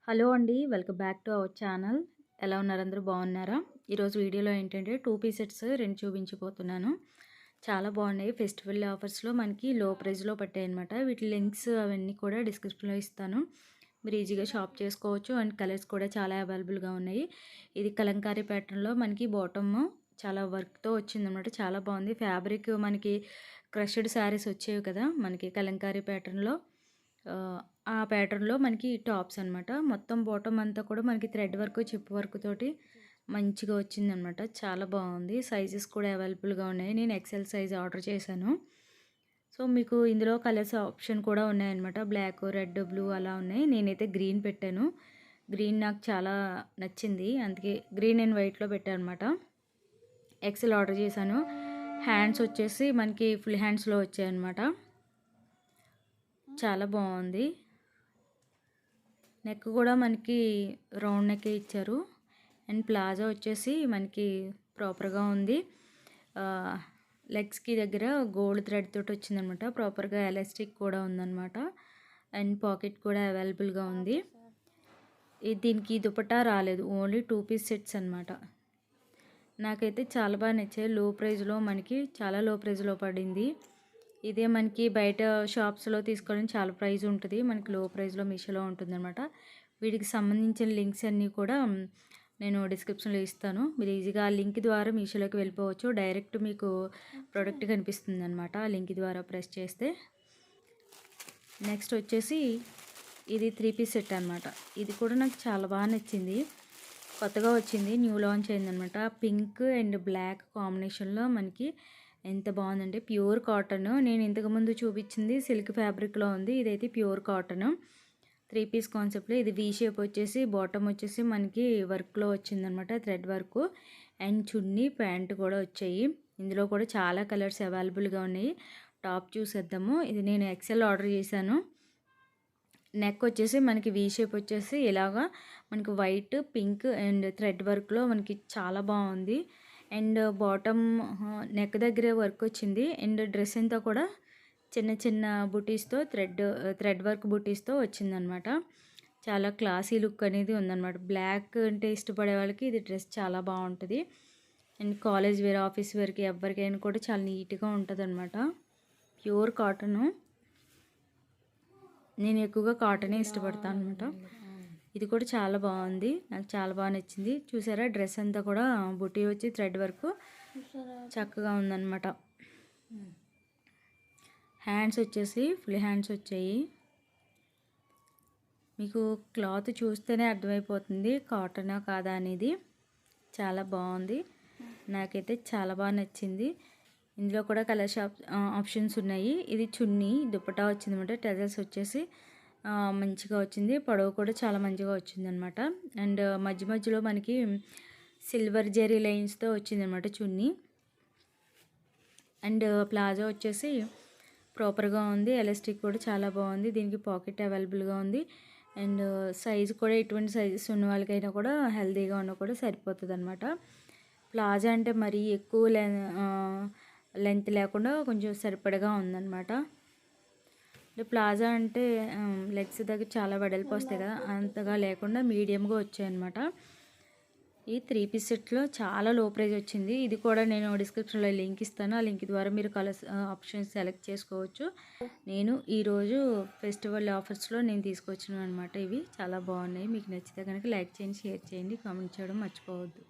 Hello అండి. Welcome back to our channel. ఎలా ఉన్నారు? అందరూ బాగున్నారా? ఈరోజు వీడియోలో ఏంటంటే 2 పీస్ సెట్స్ 2 చూపించబోతున్నాను. చాలా బాగున్నాయి. ఫెస్టివల్ ఆఫర్స్లో మనకి లో ప్రైస్లో పట్టాయన్నమాట. వీటి లింక్స్ అవన్నీ కూడా డిస్క్రిప్షన్లో ఇస్తాను. మీరు ఈజీగా షాప్ చేసుకోవచ్చు. అండ్ కలర్స్ కూడా చాలా అవైలబుల్గా ఉన్నాయి. ఇది కలంకారీ ప్యాటర్న్లో మనకి బాటమ్ చాలా వర్క్తో వచ్చిందన్నమాట. చాలా బాగుంది. ఫ్యాబ్రిక్ మనకి క్రష్డ్ శారీస్ వచ్చేవి కదా మనకి కలంకారీ ప్యాటర్న్లో. ఆ ప్యాటర్న్లో మనకి టాప్స్ అనమాట. మొత్తం బాటమ్ అంతా కూడా మనకి థ్రెడ్ వర్క్, చిప్ వర్క్ తోటి మంచిగా వచ్చిందనమాట. చాలా బాగుంది. సైజెస్ కూడా అవైలబుల్గా ఉన్నాయి. నేను ఎక్సెల్ సైజ్ ఆర్డర్ చేశాను. సో మీకు ఇందులో కలర్స్ ఆప్షన్ కూడా ఉన్నాయన్నమాట. బ్లాక్, రెడ్, బ్లూ అలా ఉన్నాయి. నేనైతే గ్రీన్ పెట్టాను. గ్రీన్ నాకు చాలా నచ్చింది, అందుకే గ్రీన్ అండ్ వైట్లో పెట్టాను అనమాట. ఎక్సెల్ ఆర్డర్ చేశాను. హ్యాండ్స్ వచ్చేసి మనకి ఫుల్ హ్యాండ్స్లో వచ్చాయన్నమాట. చాలా బాగుంది. నెక్ కూడా మనకి రౌండ్ నెక్ ఇచ్చారు. అండ్ ప్లాజో వచ్చేసి మనకి ప్రాపర్గా ఉంది. లెగ్స్కి దగ్గర గోల్డ్ థ్రెడ్ తోటి వచ్చిందనమాట. ప్రాపర్గా ఎలాస్టిక్ కూడా ఉందన్నమాట. అండ్ పాకెట్ కూడా అవైలబుల్గా ఉంది. దీనికి దుపట్టా రాలేదు, ఓన్లీ 2 పీస్ సెట్స్ అనమాట. నాకైతే చాలా బాగా నచ్చాయి. లో ప్రైస్లో మనకి చాలా లో ప్రైస్లో పడింది. ఇదే మనకి బయట షాప్స్లో తీసుకోవడం చాలా ప్రైస్ ఉంటుంది. మనకి లో ప్రైస్లో మీషోలో ఉంటుందన్నమాట. వీటికి సంబంధించిన లింక్స్ అన్నీ కూడా నేను డిస్క్రిప్షన్లో ఇస్తాను. మీరు ఈజీగా ఆ లింక్ ద్వారా మీషోలోకి వెళ్ళిపోవచ్చు. డైరెక్ట్ మీకు ప్రోడక్ట్ కనిపిస్తుంది అనమాట ఆ లింక్ ద్వారా ప్రెస్ చేస్తే. నెక్స్ట్ వచ్చేసి ఇది 3 పీస్ సెట్ అనమాట. ఇది కూడా నాకు చాలా బాగా నచ్చింది. కొత్తగా వచ్చింది, న్యూ లాంచ్ అయిందనమాట. పింక్ అండ్ బ్లాక్ కాంబినేషన్లో మనకి ఎంత బాగుందంటే ప్యూర్ కాటన్. నేను ఇంతకుముందు చూపించింది సిల్క్ ఫ్యాబ్రిక్లో ఉంది. ఇదైతే ప్యూర్ కాటన్ 3 పీస్ కాన్సెప్ట్లో. ఇది వీ షేప్ వచ్చేసి బాటమ్ వచ్చేసి మనకి వర్క్లో వచ్చిందనమాట, thread work. And chunni pant కూడా వచ్చాయి. ఇందులో కూడా చాలా కలర్స్ అవైలబుల్గా ఉన్నాయి. టాప్ చూసేద్దాము. ఇది నేను ఎక్సెల్ ఆర్డర్ చేశాను. నెక్ వచ్చేసి మనకి వీ షేప్ వచ్చేసి ఇలాగా మనకి వైట్, పింక్ అండ్ థ్రెడ్ వర్క్లో మనకి చాలా బాగుంది. అండ్ బాటమ్ నెక్ దగ్గర వర్క్ వచ్చింది. అండ్ డ్రెస్ అంతా కూడా చిన్న చిన్న బుటీస్తో థ్రెడ్ వర్క్ బుటీస్తో వచ్చిందనమాట. చాలా క్లాసీ లుక్ అనేది ఉందన్నమాట. బ్లాక్ అంటే ఇష్టపడే వాళ్ళకి ఇది డ్రెస్ చాలా బాగుంటుంది. అండ్ కాలేజ్ వేర్, ఆఫీస్ వేర్కి ఎవరికైనా కూడా చాలా నీట్గా ఉంటుంది అనమాట. Pure cotton. నేను ఎక్కువగా కాటనే ఇష్టపడతాను అనమాట. ఇది కూడా చాలా బాగుంది, నాకు చాలా బాగా నచ్చింది. చూసారా డ్రెస్ అంతా కూడా బుటీ వచ్చి థ్రెడ్ వర్క్ చక్కగా ఉందన్నమాట. హ్యాండ్స్ వచ్చేసి ఫుల్ హ్యాండ్స్ వచ్చాయి. మీకు క్లాత్ చూస్తేనే అర్థమైపోతుంది కాటనా కాదా అనేది. చాలా బాగుంది, నాకైతే చాలా బాగా నచ్చింది. ఇందులో కూడా కలర్ ఆప్షన్స్ ఉన్నాయి. ఇది చున్నీ, దుపట్టా వచ్చిందన్నమాట. టెజల్స్ వచ్చేసి మంచిగా వచ్చింది. పొడవు కూడా చాలా మంచిగా వచ్చింది అనమాట. అండ్ మధ్య మధ్యలో మనకి సిల్వర్ జెరీ లైన్స్తో వచ్చిందనమాట చున్నీ. అండ్ ప్లాజో వచ్చేసి ప్రాపర్గా ఉంది. ఎలాస్టిక్ కూడా చాలా బాగుంది. దీనికి పాకెట్ అవైలబుల్గా ఉంది. అండ్ సైజు కూడా ఎటువంటి సైజెస్ ఉన్న వాళ్ళకైనా కూడా హెల్తీగా ఉన్న కూడా సరిపోతుంది అనమాట. ప్లాజో అంటే మరీ ఎక్కువ లెంత్ లేకుండా కొంచెం సరిపడగా ఉందన్నమాట. ప్లాజా అంటే లెగ్స్ దగ్గర చాలా వెడల్పు వస్తాయి కదా, అంతగా లేకుండా మీడియంగా వచ్చాయన్నమాట. ఈ 3 పీస్ సెట్లో చాలా లో ప్రైస్ వచ్చింది. ఇది కూడా నేను డిస్క్రిప్షన్లో లింక్ ఇస్తాను. ఆ లింక్ ద్వారా మీరు కలర్స్ ఆప్షన్స్ సెలెక్ట్ చేసుకోవచ్చు. నేను ఈరోజు ఫెస్టివల్ ఆఫర్స్లో నేను తీసుకొచ్చినాను అనమాట. ఇవి చాలా బాగున్నాయి. మీకు నచ్చితే కనుక లైక్ చేయండి, షేర్ చేయండి, కామెంట్ చేయడం మర్చిపోవద్దు.